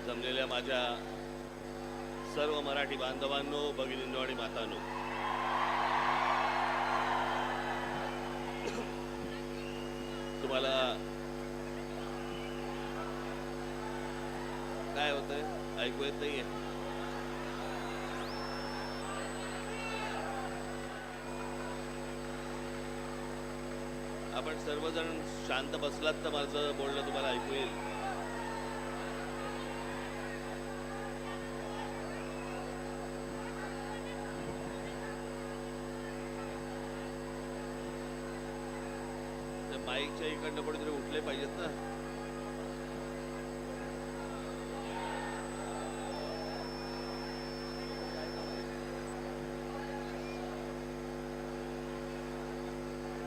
जमलेल्या माझ्या सर्व मराठी बांधवांनो, भगिनींनो आणि मातांनो, तुम्हाला काय होतंय? ऐकू येत नाहीये? आपण सर्वजण शांत बसलात तर माझं बोलणं तुम्हाला ऐकू येईल. माईकच्या इकडनं कोणीतरी उठले पाहिजेत ना.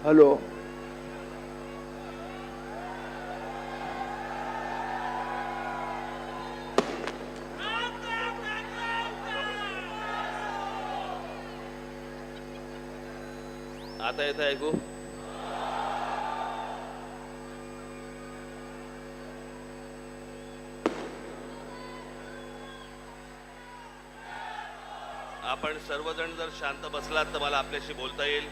हॅलो, आता येतं ऐकू? आपण सर्वजण जर शांत बसलात तर मला आपल्याशी बोलता येईल.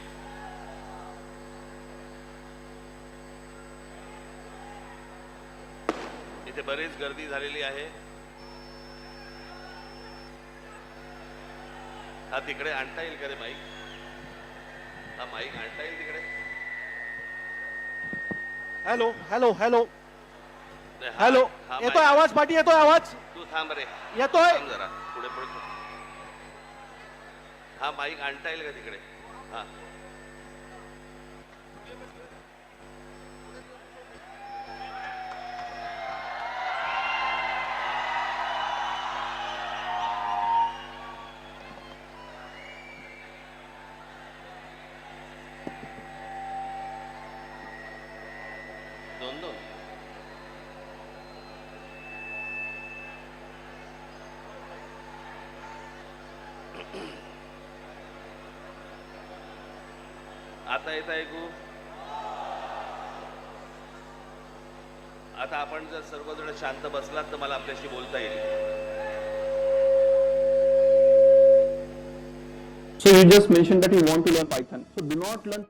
इथे बरीच गर्दी झालेली आहे. हा तिकडे आणता येईल का रे माईक? हा माईक आणता येईल तिकडे? हॅलो हॅलो हॅलो नाही, हॅलो, हा येतोय माईक- आवाज? पाठी येतोय आवाज? तू थांब रे, येतोय? थांब जरा पुढे पुढे. हा माईक आणता येईल का तिकडे? हा दोन दोन. आता येत ऐकू? आता आपण जर सर्वजण शांत बसलात तर मला आपल्याशी बोलता येईल. So you just mentioned that you want to learn Python. So do not learn.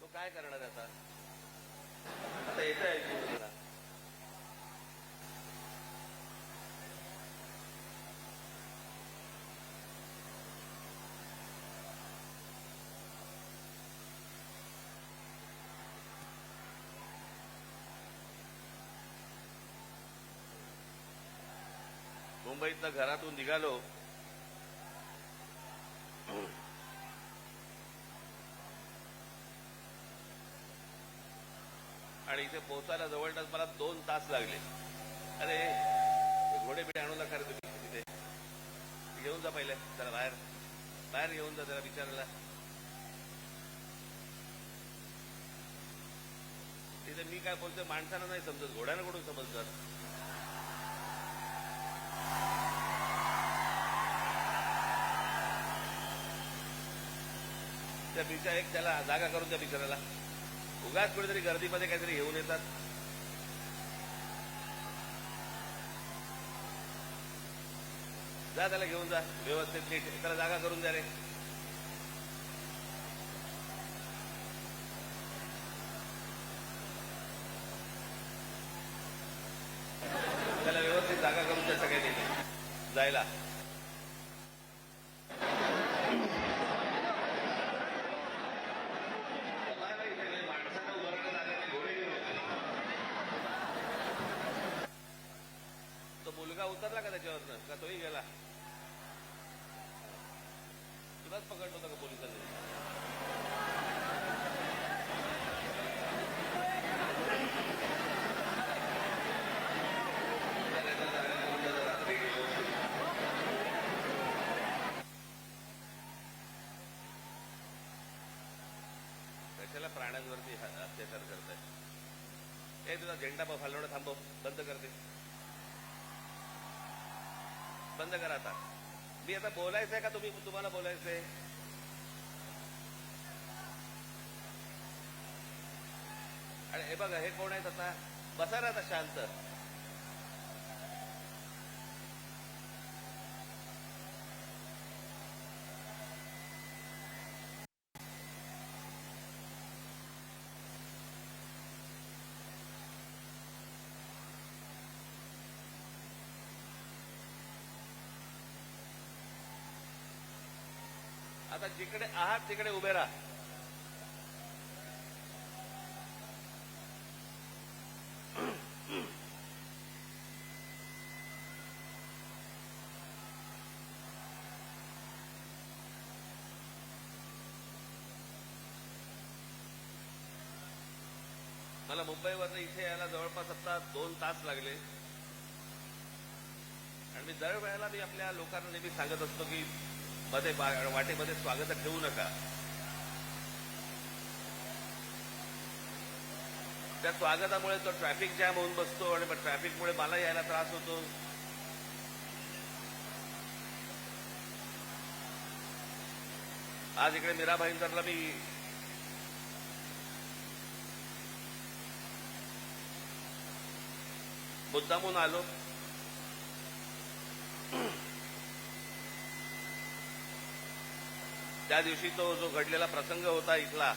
तो काय करणार आता? आता येत ऐकू तुला? मुंबईतनं घरातून निघालो आणि इथे पोहोचायला जवळपास मला 2 तास लागले. अरे घोडे बिडे आणू नका रे तुम्ही तिथे. घेऊन जा पहिले जरा बाहेर बाहेर घेऊन जा जरा विचारायला. तिथे मी काय बोलतोय माणसाला नाही समजत, घोड्यानं कुठून समजतात? त्या बिचार एक त्याला जागा करून त्या बिचाराला. उगाच कुठेतरी गर्दीमध्ये काहीतरी घेऊन येतात. जा त्याला घेऊन जा व्यवस्थित नीट, त्याला जागा करून द्या रे. जागा करून त्या सगळ्यांनी जायला. माणसांना उभारण्यात आलेले घोडे घेऊन तो मुलगा उतरला का त्याच्यावरनं, का तोही गेला? तुलाच पकडलं होतं का पोलिसांनी? कशाला प्राण्यांवरती अत्याचार करताय? हे तुझा झेंडा हलवणं थांबव, बंद करते, बंद करा आता. मी आता बोलायचंय का तुम्हाला बोलायचंय? आणि हे बघा, हे कोण आहेत आता? बसा ना आता शांत. आता जिकडे आहात तिकडे उभे राहा. मला मुंबईवरनं इथे यायला जवळपास आता 2 तास लागले. आणि मी दरवेळेला मी आपल्या लोकांना नेहमी सांगत असतो की मध्ये वाटेमध्ये स्वागत ठेवू नका. त्या स्वागतामुळे तो ट्रॅफिक जॅम होऊन बसतो आणि मग ट्रॅफिकमुळे मला यायला त्रास होतो. आज इकडे मीरा भाईंदरला मी मुद्दामून आलो. त्या दिवशी तो जो घडलेला प्रसंग होता इथला,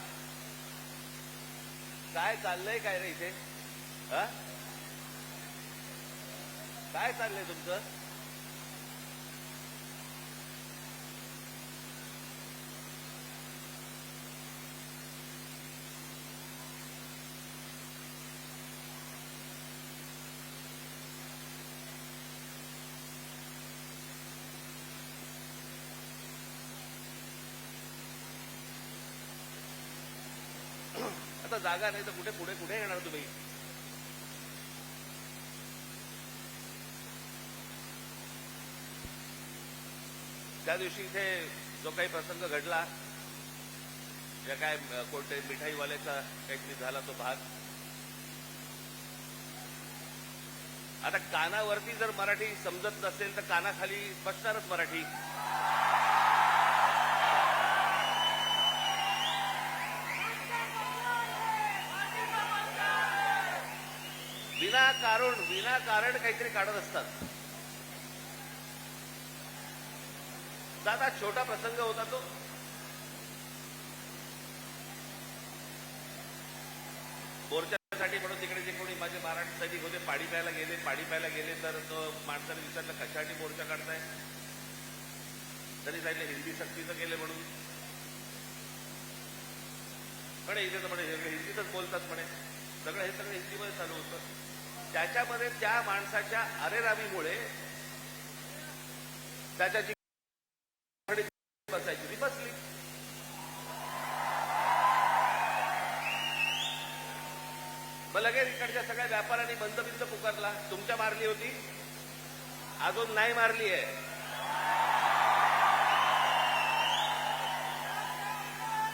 काय चाललंय काय रे इथे? काय चाललंय तुमचं? आता जागा नाही तर कुठे पुढे कुठे येणार तुम्ही? त्या दिवशी इथे जो काही प्रसंग घडला, या काय कोणते मिठाईवाल्याचा काहीतरी झाला तो भाग, आता कानावरती जर मराठी समजत नसेल तर कानाखाली बसणारच मराठी. विनाकारण काहीतरी काढत असतात. साधा छोटा प्रसंग होता तो. मोर्चासाठी म्हणून तिकडे जे कोणी माझे मराठी सैनिक होते पाणी प्यायला गेले तर तो माणसाने विचारलं कशासाठी मोर्चा काढताय? तरी सांगितलं हिंदी सक्तीचं केलं म्हणून. म्हणे इथे तर म्हणे हिंदीतच बोलतात म्हणे. हे सगळं हिंदीमध्ये चालू होतं. त्याच्यामध्ये त्या माणसाच्या अरेरावीमुळे त्याच्या जी बसायची ती बसली. मग लगेच इकडच्या सगळ्या व्यापाऱ्यांनी बंद पुकारला. तुमच्या मारली होती, अजून नाही मारली आहे.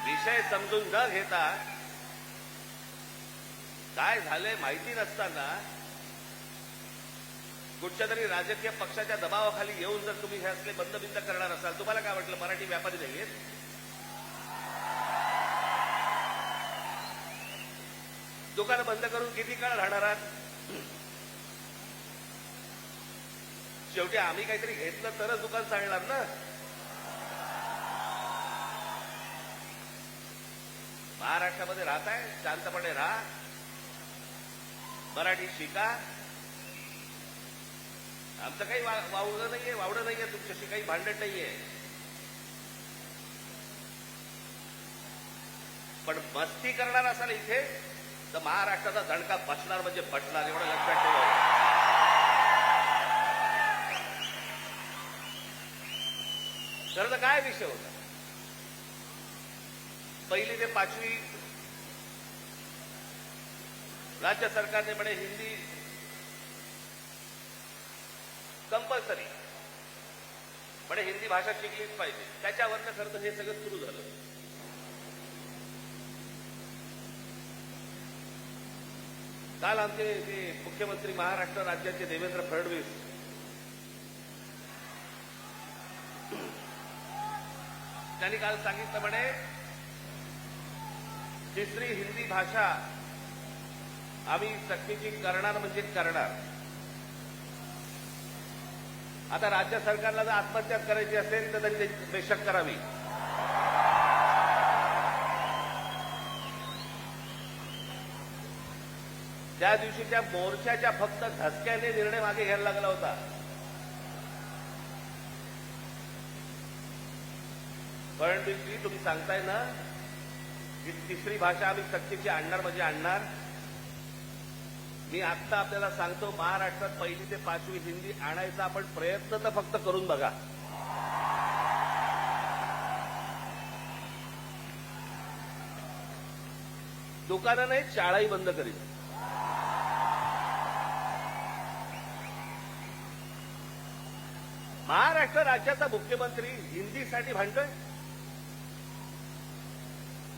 विषय समजून न घेता, काय झालंय माहिती नसताना कुठच्या तरी राजकीय पक्षाच्या दबावाखाली येऊन जर तुम्ही हे असले बंद करणार असाल, तुम्हाला काय वाटलं मराठी व्यापारी नाहीयेत? दुकान बंद करून किती काळ राहणार आहात? शेवटी आम्ही काहीतरी घेतलं तरच दुकान चालणार ना. महाराष्ट्रामध्ये राहताय, शांतपणे राहा, मराठी शिका. आमचं काही वावडं नाहीये तुमच्याशी काही भांडण नाहीये. पण मस्ती करणार असाल इथे तर महाराष्ट्राचा झणका बसणार म्हणजे बसणार, एवढं लक्षात ठेवा. खरं तर काय विषय होता? 1ली ते 5वी राज्य सरकारने म्हणे हिंदी कंपल्सरी, म्हणे हिंदी भाषा शिकलीच पाहिजे. त्याच्यावरनं खरं तर हे सगळं सुरू झालं. काल आमचे जे मुख्यमंत्री महाराष्ट्र राज्याचे देवेंद्र फडणवीस त्यांनी काल सांगितलं म्हणे तिसरी हिंदी भाषा आम्ही सक्तीची करणार म्हणजे करणार. आता राज्य सरकारला जर आत्महत्या करायची असेल तर त्यांनी बेशक करावी. त्या दिवशीच्या मोर्चाच्या फक्त धसक्याने निर्णय मागे घ्यायला लागला होता. फडणवीसजी तुम्ही सांगताय ना की तिसरी भाषा आम्ही सक्तीची आणणार म्हणजे आणणार. मी आत्ता आपल्याला सांगतो, महाराष्ट्रात 1ली ते 5वी हिंदी आणायचा आपण प्रयत्न तर फक्त करून बघा. दुकानं नाही, शाळाही बंद करीन. महाराष्ट्र राज्याचा मुख्यमंत्री हिंदीसाठी भांडतोय,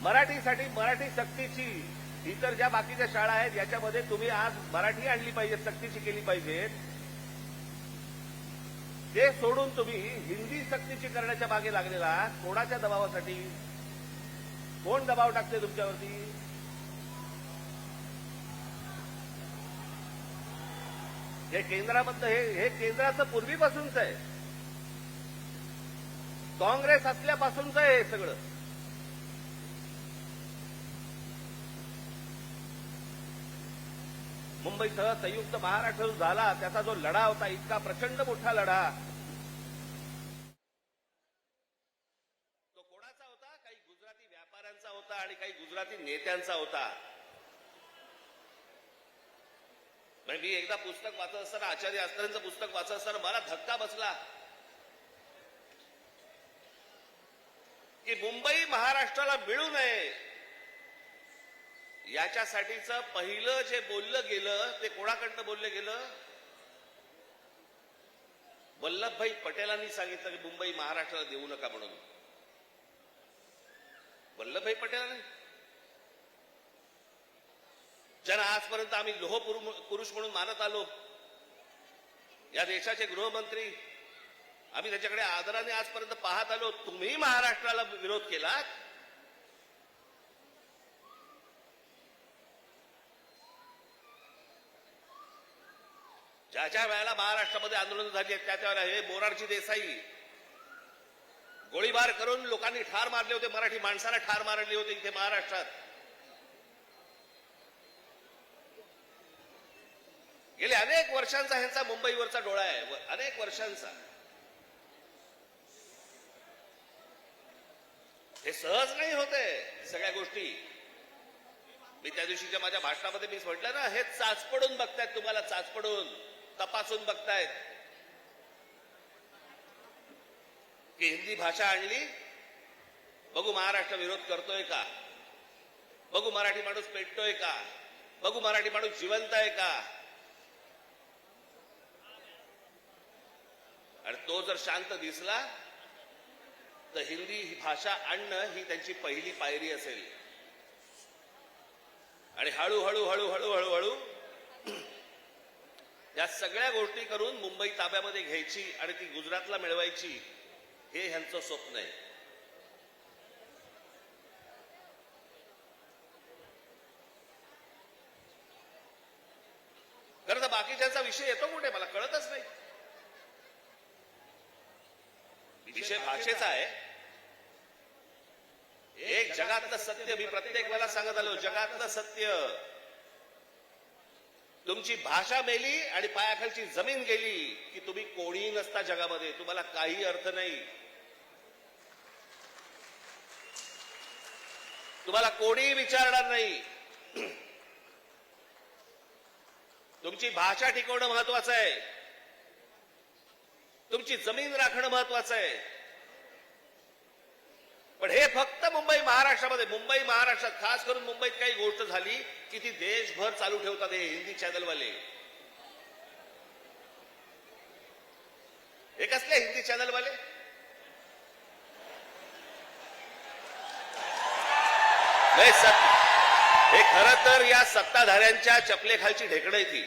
मराठीसाठी, मराठी सक्तीची. इतर ज्या बाकीच्या शाळा आहेत याच्यामध्ये तुम्ही आज मराठी आणली पाहिजे, सक्तीची केली पाहिजे. ते सोडून तुम्ही हिंदी सक्तीची करण्याच्या मागे लागलेला कोणाच्या दबावासाठी? कोण दबाव टाकते तुमच्यावरती? हे केंद्रामधलं हे केंद्राचं पूर्वीपासूनच आहे, काँग्रेस असल्यापासूनच आहे हे सगळं. मुंबईसह संयुक्त महाराष्ट्र झाला त्याचा जो लढा होता, इतका प्रचंड मोठा लढा, तो कोणाचा होता? काही गुजराती व्यापाऱ्यांचा होता आणि काही गुजराती नेत्यांचा होता. मी एकदा पुस्तक वाचत असताना, आचार्य आस्करांचं पुस्तक वाचत असताना मला धक्का बसला की मुंबई महाराष्ट्राला मिळू नये याच्यासाठीचं पहिलं जे बोललं गेलं ते कोणाकडनं बोललं गेलं? वल्लभभाई पटेलांनी सांगितलं की मुंबई महाराष्ट्राला देऊ नका म्हणून. वल्लभभाई पटेलांनी, ज्यांना आजपर्यंत आम्ही लोह पुरुष म्हणून मानत आलो, या देशाचे गृहमंत्री, आम्ही त्याच्याकडे आदराने आजपर्यंत पाहत आलो. तुम्ही महाराष्ट्राला विरोध केलात. ज्या ज्या वेळेला महाराष्ट्रामध्ये आंदोलन झाली आहेत त्या वेळेला हे मोरारजी देसाई गोळीबार करून लोकांनी ठार मारले होते, मराठी माणसाला ठार मारले होते इथे महाराष्ट्रात. गेले अनेक वर्षांचा ह्यांचा मुंबईवरचा डोळा आहे, अनेक वर्षांचा. हे सहज नाही होते सगळ्या गोष्टी. मी त्या दिवशीच्या माझ्या भाषणामध्ये मी म्हटलं ना, हे चाचपडून बघतायत, तुम्हाला चाचपडून तपासून बघतायत की हिंदी भाषा आणली, बघू महाराष्ट्र विरोध करतोय का, बघू मराठी माणूस पेटतोय का, बघू मराठी माणूस जिवंत आहे का. आणि तो जर शांत दिसला तर हिंदी भाषा आणणं ही त्यांची पहिली पायरी असेल. आणि हळूहळू हळूहळू हळूहळू या सगळ्या गोष्टी करून मुंबई ताब्यामध्ये घ्यायची आणि ती गुजरातला मिळवायची, हे ह्यांचं स्वप्न आहे. खरं तर बाकीच्यांचा विषय येतो कुठे मला कळतच नाही. विषय भाषेचा आहे. एक जगातलं सत्य मी प्रत्येक वेळेला सांगत आलो, जगातलं सत्य तुमची भाषा मेली आणि पायाखालची जमीन गेली की तुम्ही कोणीही नसता जगामध्ये. तुम्हाला काही अर्थ नाही. तुम्हाला कोणीही विचारणार नाही. तुमची भाषा टिकवणं महत्वाचं आहे. तुमची जमीन राखणं महत्वाचं आहे. पण हे फक्त मुंबई महाराष्ट्रात खास करून मुंबईत काही गोष्ट झाली की ती देशभर चालू ठेवतात हे हिंदी चॅनलवाले. हे कसले हिंदी चॅनलवाले? हे खरं तर या सत्ताधाऱ्यांच्या चपलेखालची ढेकणं आहे ती.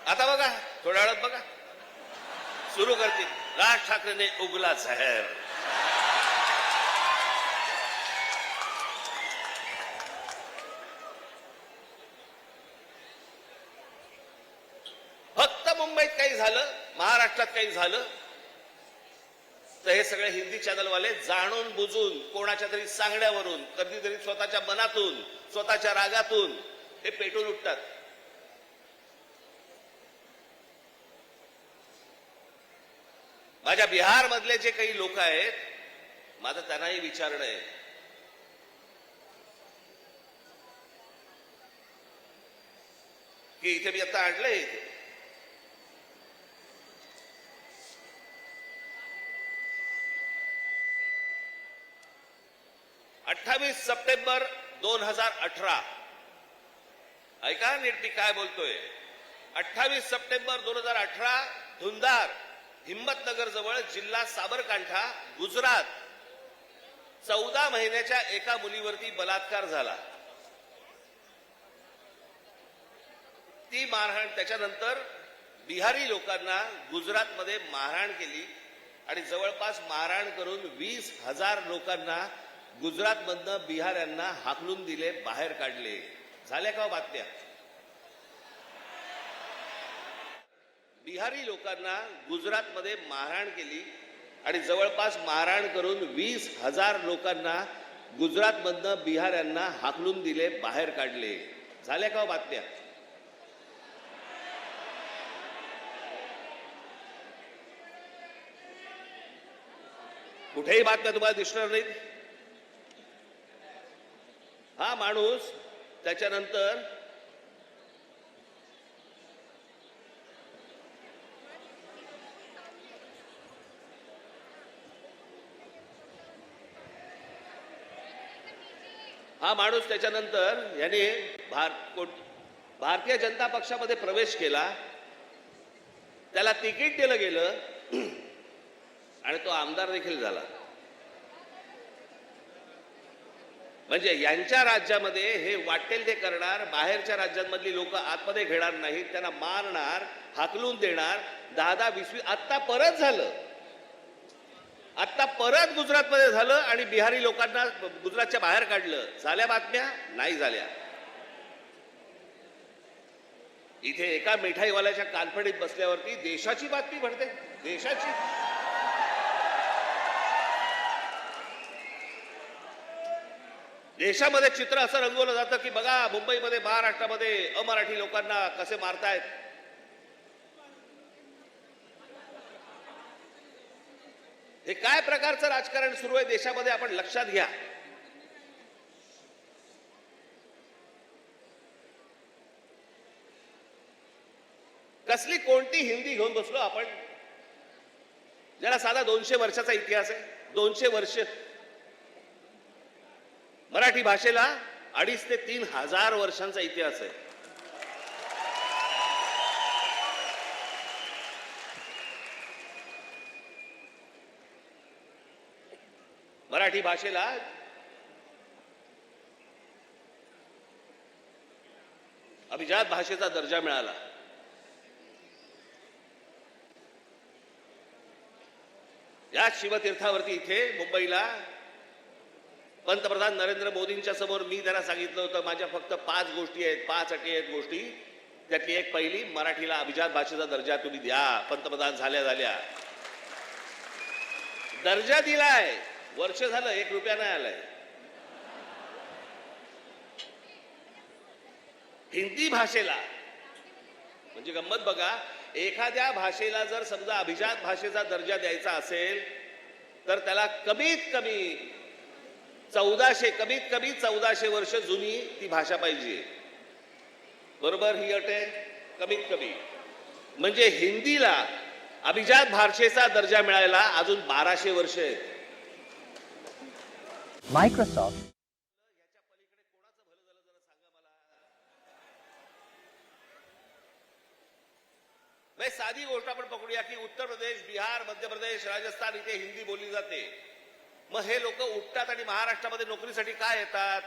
आता बघा, थोड्या वेळात बघा सुरू करतील. राज ठाकरेने उगला जहर. फक्त मुंबईत काही झालं, महाराष्ट्रात काही झालं तर हे सगळे हिंदी चॅनलवाले जाणून बुजून कोणाच्या तरी सांगण्यावरून, कधीतरी स्वतःच्या मनातून, स्वतःच्या रागातून हे पेटून उठतात. माझ्या बिहार मधले जे काही लोक आहेत, माझं त्यांनाही विचारणं आहे की इथे मी आता आणलंय, इथे 28 सप्टेंबर 2018. ऐका नीट मी काय बोलतोय. 28 सप्टेंबर 2018 धुंदार, हिम्मतनगर जवळ, जिल्हा साबरकांठा, गुजरात, 14 महिन्याच्या एका मुलीवरती बलात्कार झाला. ती मारहाण, त्याच्यानंतर बिहारी लोकांना गुजरातमध्ये मारहाण केली आणि जवळपास मारहाण करून 20,000 लोकांना गुजरातमधनं बिहाऱ्यांना हाकलून दिले, बाहेर काढले. झाल्या का बातम्या? बिहारी लोकांना गुजरातमध्ये मारहाण केली आणि जवळपास मारहाण करून 20,000 लोकांना गुजरातमधनं बिहाऱ्यांना हाकलून दिले, बाहेर काढले. झाल्या का बातम्या? कुठेही बातम्या तुम्हाला दिसणार नाहीत. हा माणूस त्याच्यानंतर याने भारतीय जनता पक्षामध्ये प्रवेश केला. त्याला तिकीट दिलं गेलं आणि तो आमदार देखील झाला. म्हणजे यांच्या राज्यामध्ये हे वाटेल ते करणार, बाहेरच्या राज्यांमधली लोक आतमध्ये घेणार नाहीत, त्यांना मारणार, हाकलून देणार. 10-20 आत्ता परत झालं, आत्ता परत गुजरातमध्ये झालं आणि बिहारी लोकांना गुजरातच्या बाहेर काढलं. झाल्या बातम्या? नाही झाल्या. इथे एका मिठाईवाल्याच्या कानफडीत बसल्यावरती देशाची बातमी घडते. देशाची. देशामध्ये चित्र असं रंगवलं जातं की बघा मुंबईमध्ये, महाराष्ट्रामध्ये अमराठी लोकांना कसे मारतायत. हे काय प्रकारचं राजकारण सुरू आहे देशामध्ये, आपण लक्षात घ्या. कसली कोणती हिंदी घेऊन बसलो आपण, ज्याला साधा 200 वर्षाचा इतिहास आहे. 200 वर्ष. मराठी भाषेला 2,500 ते 3,000 वर्षांचा इतिहास आहे. मराठी भाषेला अभिजात भाषेचा दर्जा मिळाला. या शिवतीर्थावरती इथे मुंबईला पंतप्रधान नरेंद्र मोदींच्या समोर मी त्यांना सांगितलं होतं, माझ्या फक्त 5 गोष्टी आहेत, 5 अटी आहेत गोष्टी. त्यातली एक पहिली, मराठीला अभिजात भाषेचा दर्जा तुम्ही द्या. पंतप्रधान झाल्या दर्जा दिलाय. वर्ष झालं 1 रुपया नाही आलाय. हिंदी भाषेला म्हणजे गंमत बघा, एखाद्या भाषेला जर समजा अभिजात भाषेचा दर्जा द्यायचा असेल तर त्याला कमीत कमी 1400 वर्ष जुनी ती भाषा पाहिजे. बरोबर? ही अट आहे कमीत कमी. म्हणजे हिंदीला अभिजात भाषेचा दर्जा मिळायला अजून 1200 वर्ष आहेत. Microsoft साधी गोष्ट आपण पकडूया की उत्तर प्रदेश, बिहार, मध्य प्रदेश, राजस्थान इथे हिंदी बोलली जाते. मग हे लोक उठतात आणि महाराष्ट्रामध्ये नोकरीसाठी काय येतात?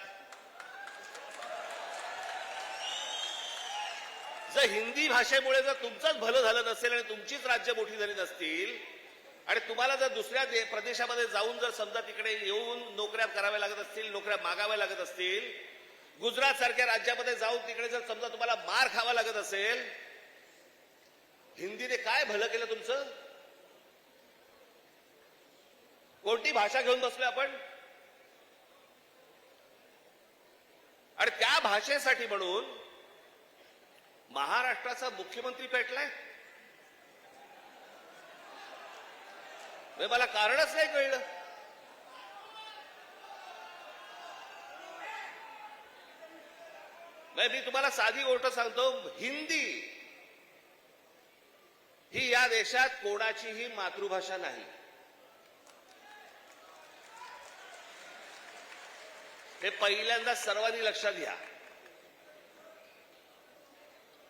जर हिंदी भाषेमुळे जर तुमचंच भलं झालं नसेल आणि तुमचीच राज्य मोठी झाली नसतील आणि तुम्हाला जर दुसऱ्या प्रदेशामध्ये जाऊन जर समजा तिकडे येऊन नोकऱ्या कराव्या लागत असतील, नोकऱ्या मागाव्या लागत असतील, गुजरात सारख्या राज्यामध्ये जाऊन तिकडे जर समजा तुम्हाला मार खावा लागत असेल, हिंदीने काय भलं केलं तुमचं? कोणती भाषा घेऊन बसलोय आपण? आणि त्या भाषेसाठी म्हणून महाराष्ट्राचा मुख्यमंत्री पेटलाय. मला कारणच नाही कळलं. मी तुम्हाला साधी गोष्ट सांगतो, हिंदी ही या देशात कोणाचीही मातृभाषा नाही. हे पहिल्यांदा सर्वांनी लक्षात घ्या.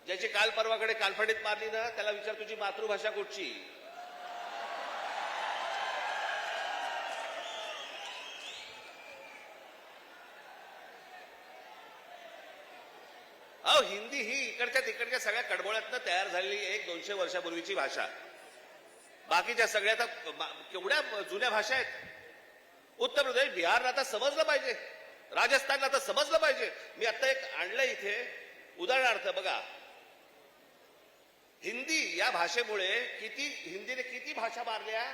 ज्याची काल परवाकडे कानफडीत मारली ना, त्याला विचार तुझी मातृभाषा कुठची? हिंदी ही इकडच्या तिकडच्या सगळ्या कडबोळ्यातनं तयार झालेली 100-200 वर्षापूर्वीची भाषा. बाकीच्या सगळ्या केवढ्या जुन्या भाषा आहेत. उत्तर प्रदेश, बिहारला आता समजलं पाहिजे, राजस्थानला आता समजलं पाहिजे. मी आता एक आणलं इथे उदाहरणार्थ बघा. हिंदी या भाषेमुळे हिंदीने किती भाषा मारल्या?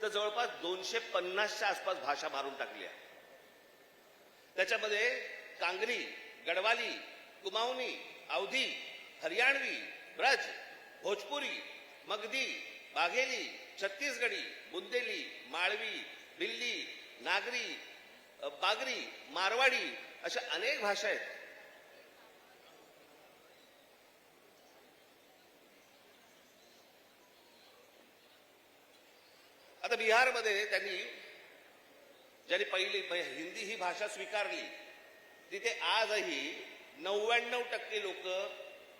तर जवळपास 250च्या आसपास भाषा मारून टाकल्या. त्याच्यामध्ये कांगरी, गडवाली, कुमाऊनी, अवधी, हरियाणवी, ब्रज, भोजपुरी, मगधी, बाघेली, छत्तीसगडी, बुंदेली, माळवी, दिल्ली, नागरी, बागरी, मारवाडी अशा अनेक भाषा आहेत. आता बिहारमध्ये ज्यांनी पहिली हिंदी ही भाषा स्वीकारली, तिथे आजही 99% लोक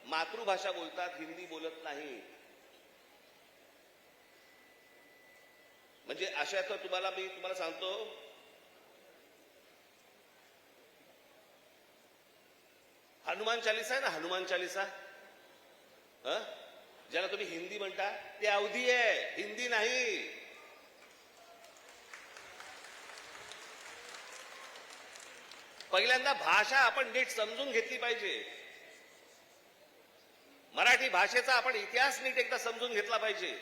मातृभाषा बोलतात, हिंदी बोलत नाही. म्हणजे अशा तर मी तुम्हाला सांगतो, हनुमान चालीसा आहे ना, हनुमान चालीसा, ज्याला तुम्ही हिंदी म्हणता, ते अवधी आहे, हिंदी नाही. पहिल्यांदा भाषा आपण नीट समजून घेतली पाहिजे. मराठी भाषेचा आपण इतिहास नीट एकदा समजून घेतला पाहिजे.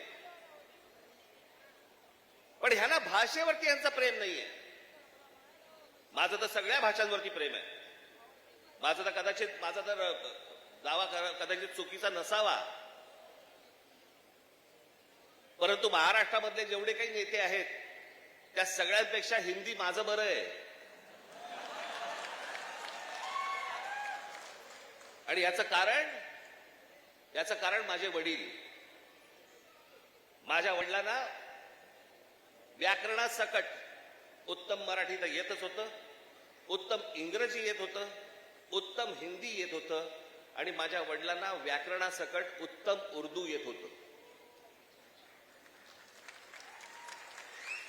पण ह्यांना भाषेवरती यांचं प्रेम नाहीये. माझं तर सगळ्या भाषांवरती प्रेम आहे. माझा तर दावा कदाचित चुकीचा नसावा, परंतु महाराष्ट्रामधले जेवढे काही नेते आहेत त्या सगळ्यांपेक्षा हिंदी माझं बरं आहे. आणि याचं कारण माझे वडील. माझ्या वडिलांना व्याकरणासकट उत्तम मराठी तर येतच होतं, उत्तम इंग्रजी येत होतं, उत्तम हिंदी येत होतं आणि माझ्या वडिलांना व्याकरणासकट उत्तम उर्दू येत होतं.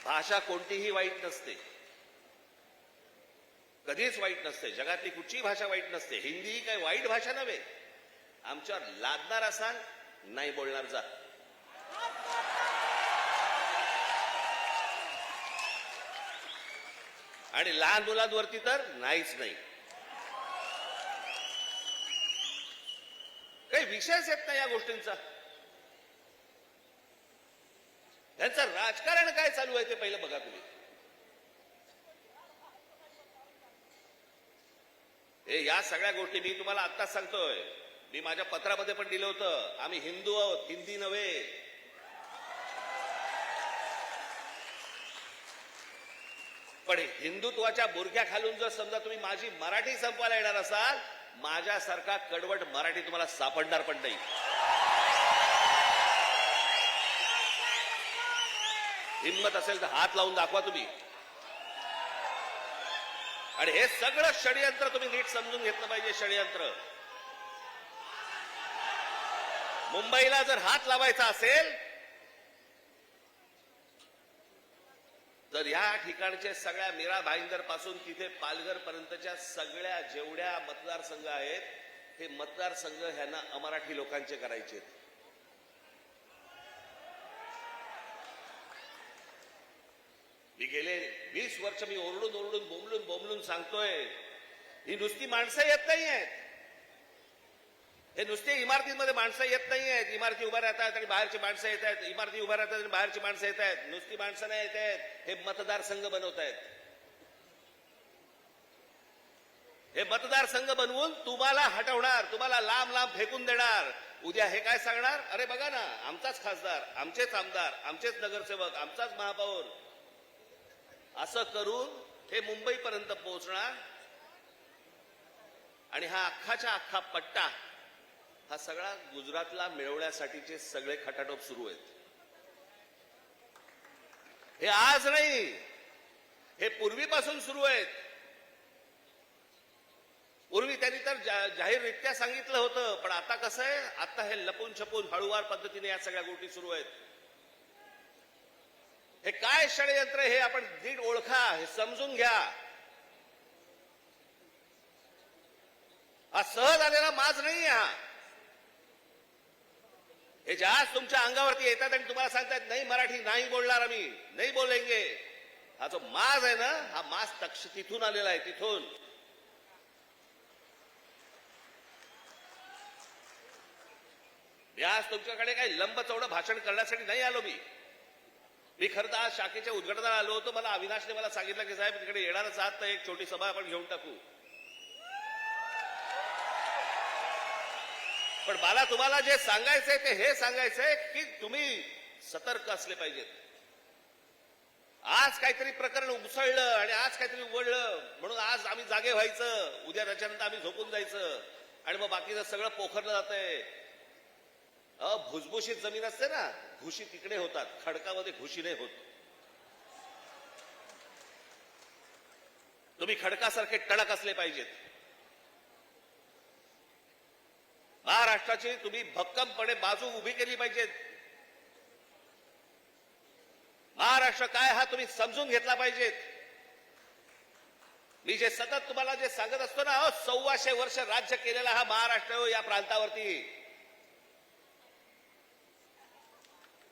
भाषा कोणतीही वाईट नसते, कधीच वाईट नसते. जगातली कुठचीही भाषा वाईट नसते. हिंदी ही काही वाईट भाषा नव्हे. आमच्यावर लादणार असाल, नाही बोलणार जा. आणि लहान मुलांवरती तर नाहीच नाही. काही विषयच येत नाही या गोष्टींचा. यांचं राजकारण काय चालू आहे ते पहिलं बघा तुम्ही. हे या सगळ्या गोष्टी मी तुम्हाला आत्ताच सांगतोय. मी माझ्या पत्रामध्ये पण दिलं होतं, आम्ही हिंदू आहोत, हिंदी नव्हे. पण हिंदुत्वाच्या बुरख्या खालून जर समजा तुम्ही माझी मराठी संपवायला येणार असाल, माझ्यासारखा कडवट मराठी तुम्हाला सापडणार पण नाही. हिंमत असेल तर हात लावून दाखवा तुम्ही. आणि हे सगळं षडयंत्र तुम्ही नीट समजून घेतलं पाहिजे. षडयंत्र मुंबईला जर हात लावायचा असेल तर या ठिकाणचे सगळ्या मीरा भाईंदर पासून तिथे पालघर पर्यंतच्या सगळ्या जेवढ्या मतदारसंघ आहेत, हे मतदारसंघ ह्यांना अमराठी लोकांचे करायचे. मी गेले 20 वर्ष मी ओरडून ओरडून बोंबलून सांगतोय, ही नुसती माणसं येत नाही आहेत. हे नुसते इमारतींमध्ये माणसं येत नाही आहेत. इमारती उभ्या राहतात आणि बाहेरची माणसं येत आहेत. इमारती उभ्या राहतात आणि बाहेरची माणसं येत आहेत. नुसती माणसं नाही येत आहेत. हे मतदारसंघ बनवत आहेत. हे मतदारसंघ बनवून तुम्हाला हटवणार, तुम्हाला लांब लांब फेकून देणार. उद्या हे काय सांगणार, अरे बघा ना, आमचाच खासदार, आमचेच आमदार, आमचेच नगरसेवक, आमचाच महापौर. असं करून हे मुंबईपर्यंत पोहोचणार. आणि हा अख्खाच्या अख्खा पट्टा हा सगळा गुजरातला मिळवण्यासाठीचे सगळे खटाटोप सुरू आहेत. हे आज नाही, हे पूर्वीपासून सुरू आहेत. पूर्वी त्यांनी तर जाहीररित्या सांगितलं होतं, पण आता कसं आहे, आता हे लपून छपून हळूवार पद्धतीने या सगळ्या गोष्टी सुरू आहेत. हे काय षडयंत्र हे आपण नीट ओळखा, हे समजून घ्या. हा सहज आलेला माज नाही. हे जास्त तुमच्या अंगावरती येतात आणि तुम्हाला सांगतात नाही मराठी नाही बोलणार, आम्ही नाही बोलेंगे. हा जो माज आहे ना, हा माज तिथून आलेला आहे. तिथून आज तुमच्याकडे काही लंब चौडं भाषण करण्यासाठी नाही आलो. मी खरं तर आज शाखेच्या उद्घाटनाला आलो होतो. मला अविनाशने मला सांगितलं की साहेब तिकडे येणारच आहात तर एक छोटी सभा आपण घेऊन टाकू. पण मला तुम्हाला जे सांगायचंय ते हे सांगायचंय की तुम्ही सतर्क असले पाहिजेत. आज काहीतरी प्रकरण उसळलं आणि आज काहीतरी उघडलं म्हणून आज आम्ही जागे व्हायचं, उद्या त्याच्यानंतर आम्ही झोपून जायचं आणि मग बाकीचं सगळं पोखरलं जातंय. भुसभुशीत जमीन असते ना, घुशी तिकडे होतात, खडकामध्ये घुशी नाही होत. तुम्ही खडकासारखे टणक असले पाहिजेत. महाराष्ट्राची तुम्ही भक्कमपणे बाजू उभी केली पाहिजेत. महाराष्ट्र काय हा तुम्ही समजून घेतला पाहिजेत. मी जे सतत तुम्हाला जे सांगत असतो ना, 1400 वर्ष राज्य केलेला हा महाराष्ट्र या प्रांतावरती.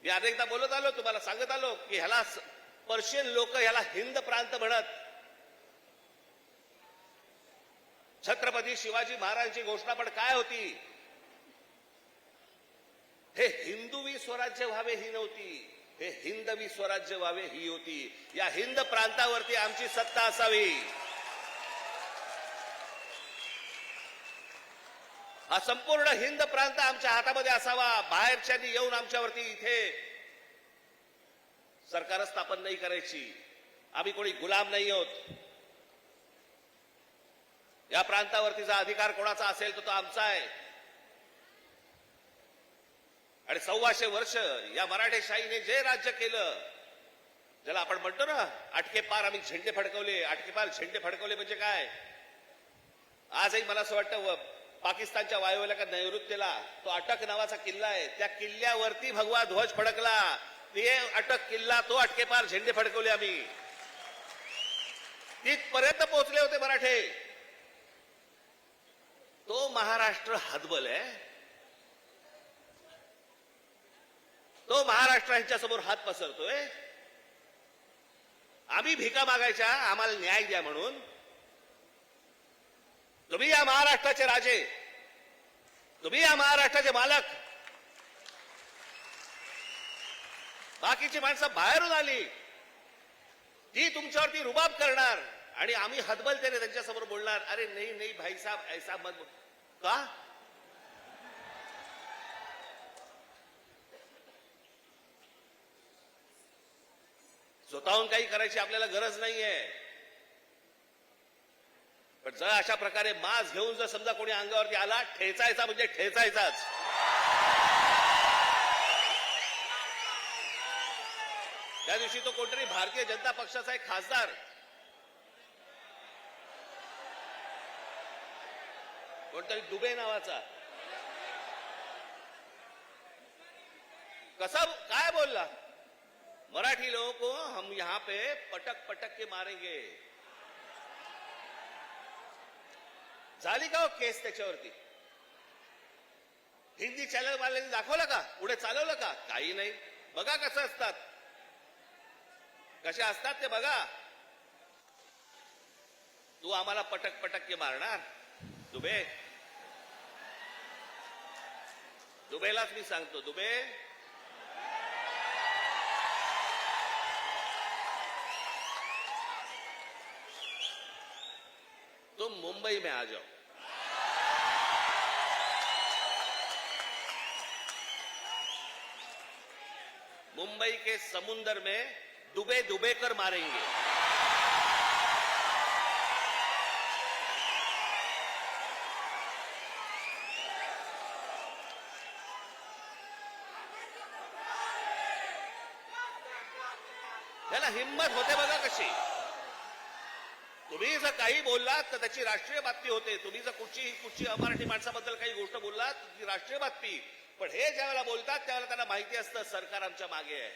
मी अनेकदा बोलत आलो, तुम्हाला सांगत आलो की ह्याला पर्शियन लोक ह्याला हिंद प्रांत म्हणत. छत्रपती शिवाजी महाराजांची घोषणा पण काय होती, हे हिंदवी स्वराज्य व्हावे ही नव्हती, हे हिंदवी स्वराज्य व्हावे ही होती. या हिंद प्रांतावरती आमची सत्ता असावी. हा संपूर्ण हिंद प्रांत आमच्या हातामध्ये असावा. बाहेरच्यांनी येऊन आमच्यावरती इथे सरकार स्थापन नाही करायची. आम्ही कोणी गुलाम नाही आहोत. या प्रांतावरतीचा अधिकार कोणाचा असेल तो आमचा आहे. आणि 1400 वर्ष या मराठेशाहीने जे राज्य केलं, ज्याला आपण म्हणतो ना अटके पार आम्ही झेंडे फडकवले. अटके पार झेंडे फडकवले म्हणजे काय, आजही मला असं वाटतं पाकिस्तानच्या वायुव्याला नैऋत्यला तो अटक नावाचा किल्ला आहे, त्या किल्ल्यावरती भगवा ध्वज फडकला. ते अटक किल्ला, तो अटकेपार झेंडे फडकवले आम्ही. तिथपर्यंत पोहोचले होते मराठे. तो महाराष्ट्र हतबल आहे. तो महाराष्ट्र ह्यांच्यासमोर हात पसरतोय. आम्ही भिका मागायच्या आम्हाला न्याय द्या म्हणून. तुम्ही या महाराष्ट्राचे राजे, तुम्ही या महाराष्ट्राचे मालक. बाकीची माणसं बाहेरून आली, ती तुमच्यावरती रुबाब करणार आणि आम्ही हतबलतेने त्यांच्यासमोर बोलणार, अरे नाही नाही भाई साहब ऐसा मत का. स्वतःहून काही करायची आपल्याला गरज नाहीये. पण जर अशा प्रकारे मास्क घेऊन जर समजा कोणी अंगावरती आला, ठेचायचा म्हणजे ठेचायचाच. त्या दिवशी तो कोणतरी भारतीय जनता पक्षाचा एक खासदार, कोणतरी दुबे नावाचा, कसा काय बोलला, मराठी लोगों को हम यहां पे पटक पटक के मारेंगे. झाली का हो केस त्याच्यावरती? हिंदी चॅनल वाल्यांनी दाखवलं का? पुढे चालवलं का? काही नाही. बघा कसं असतात, कसे असतात ते बघा. तू आम्हाला पटक पटक के मारणार दुबे? दुबेलाच मी सांगतो, दुबे तुम मुंबई में आ जाओ. मुंबई के समुंदर में डुबे डुबे कर मारेंगे. त्याला हिम्मत होते बघा कशी. तुम्ही जर काही बोललात तर त्याची राष्ट्रीय बातमी होते. तुम्ही जर कुठची अमराठी माणसाबद्दल काही गोष्ट बोललात ती राष्ट्रीय बातमी. पण हे ज्यावेळेला बोलतात त्यावेळेला त्यांना माहिती असतं सरकार आमच्या मागे आहे.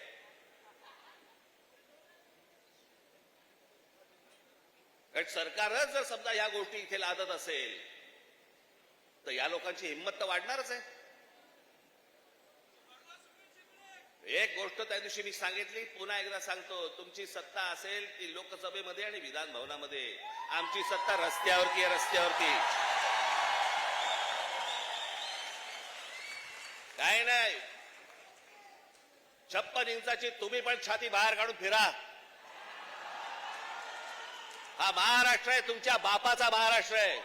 कारण सरकारच जर समजा या गोष्टी इथे लादत असेल तर या लोकांची हिंमत तर वाढणारच आहे. एक गोष्ट त्या दिवशी मी सांगितली, पुन्हा एकदा सांगतो, तुमची सत्ता असेल ती लोकसभेमध्ये आणि विधान भवनामध्ये. आमची सत्ता रस्त्यावरती आहे, रस्त्यावरती. काय नाही. 56 इंचाची तुम्ही पण छाती बाहेर काढून फिरा. हा महाराष्ट्र आहे, तुमच्या बापाचा महाराष्ट्र आहे.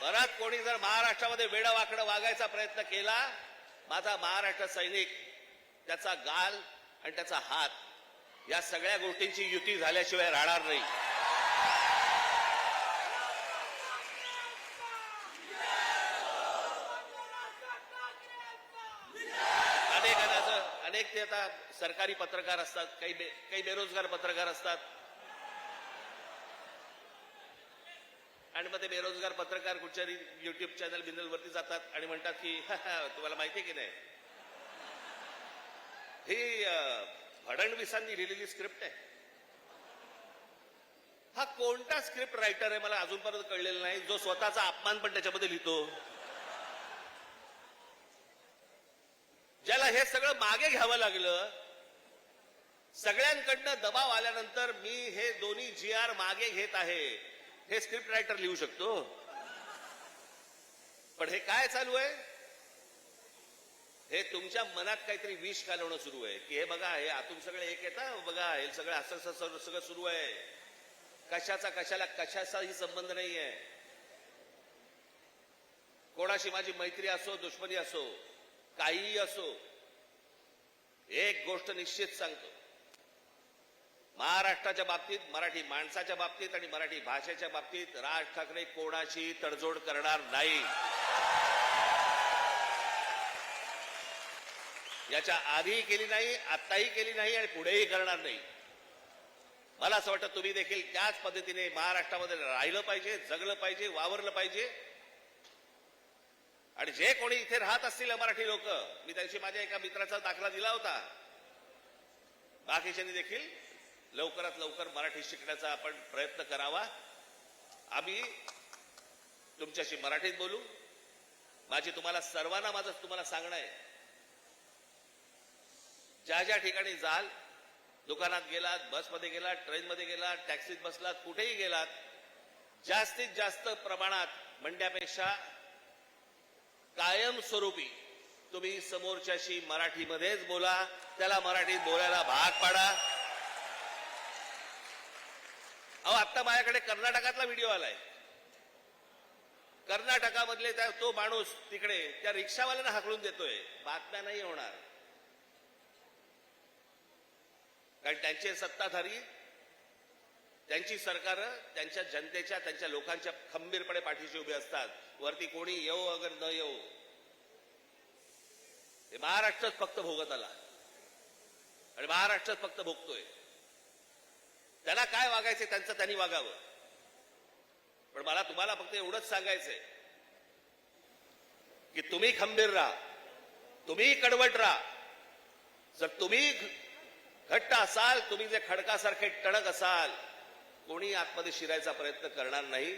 परत कोणी जर महाराष्ट्रामध्ये वेडं वाकडं वागायचा प्रयत्न केला, माझा महाराष्ट्र सैनिक त्याचा गाल आणि त्याचा हात या सगळ्या गोष्टींची युती झाल्याशिवाय राहणार नाही. अनेक ते आता सरकारी पत्रकार असतात, काही बेरोजगार पत्रकार असतात, आणि मग ते बेरोजगार पत्रकार कुठच्या युट्यूब चॅनल बिनलवरती जातात आणि म्हणतात की तुम्हाला माहितीये की नाही, ही फडणवीसांनी लिहिलेली स्क्रिप्ट आहे. हा कोणता स्क्रिप्ट रायटर आहे मला अजूनपर्यंत कळलेला नाही, जो स्वतःचा अपमान पण त्याच्यामध्ये लिहितो. ज्याला हे सगळं मागे घ्यावं लागलं, सगळ्यांकडनं दबाव आल्यानंतर मी हे दोन्ही GR मागे घेत आहे, हे स्क्रिप्ट रायटर लिहू शकतो. पण हे काय चालू आहे? हे तुमच्या मनात काहीतरी विष घालवणं सुरू आहे की हे बघा, हे आतून सगळे एक येतं, बघा हे सगळं असं सगळं सुरू आहे. कशाचाही संबंध नाहीये. कोणाशी माझी मैत्री असो, दुश्मनी असो, काहीही असो, एक गोष्ट निश्चित सांगतो, महाराष्ट्राच्या बाबतीत, मराठी माणसाच्या बाबतीत आणि मराठी भाषेच्या बाबतीत राज ठाकरे कोणाची तडजोड करणार नाही. याच्या आधीही केली नाही, आत्ताही केली नाही आणि पुढेही करणार नाही. मला असं वाटतं तुम्ही देखील त्याच पद्धतीने महाराष्ट्रामध्ये राहिलं पाहिजे, जगलं पाहिजे, वावरलं पाहिजे. आणि जे कोणी इथे राहत असतील मराठी लोक, मी त्या दिवशी माझ्या एका मित्राचा दाखला दिला होता, बाकीच्यांनी देखील लवकरात लवकर मराठी शिकण्याचा आपण प्रयत्न करावा. आम्ही तुमच्याशी मराठीत बोलू. माझी तुम्हाला सर्वांना तुम्हाला सांगणं आहे, ज्या ज्या ठिकाणी जाल, दुकानात गेलात, बसमध्ये गेलात, ट्रेनमध्ये गेलात, टॅक्सीत बसलात, कुठेही गेलात, जास्तीत जास्त प्रमाणात म्हणण्यापेक्षा कायमस्वरूपी तुम्ही समोरच्याशी मराठीमध्येच बोला. त्याला मराठीत बोलायला भाग पाडा. अहो आता माझ्याकडे कर्नाटकातला व्हिडिओ आलाय. कर्नाटकामधले तो माणूस तिकडे त्या रिक्षावाल्यांना हाकलून देतोय. बातम्या नाही होणार, कारण त्यांचे सत्ताधारी, त्यांची सरकार त्यांच्या जनतेच्या, त्यांच्या लोकांच्या खंबीरपणे पाठीशी उभे असतात. वरती कोणी येऊ अगर न येऊ, हे महाराष्ट्रात फक्त भोगत आला आणि महाराष्ट्रात फक्त भोगतोय. त्यांना काय वागायचंय त्यांचं त्यांनी वागावं. पण मला तुम्हाला फक्त एवढंच सांगायचंय की तुम्ही खंबीर राहा, तुम्ही कडवट राहा. जर तुम्ही घट्ट असाल, तुम्ही जे खडकासारखे टणक असाल, कोणी आतमध्ये शिरायचा प्रयत्न करणार नाही.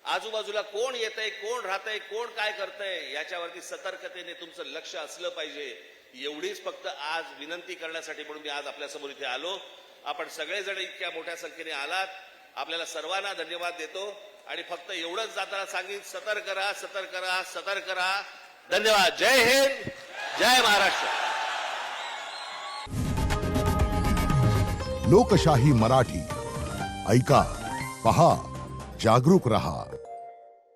आजूबाजूला कोण येतंय, कोण राहतंय, कोण काय करतंय याच्यावरती सतर्कतेने तुमचं लक्ष असलं पाहिजे. एवढीच फक्त आज विनंती करण्यासाठी म्हणून मी आज आपल्यासमोर इथे आलो. आपण सगळेजण इतक्या मोठ्या संख्येने आलात, आपल्याला सर्वांना धन्यवाद देतो आणि फक्त एवढंच जाताना सांगेन, सतर्क राहा, सतर्क राहा, सतर्क राहा. धन्यवाद. जय हिंद, जय महाराष्ट्र. लोकशाही मराठी ऐका, पहा, जागरूक रहा.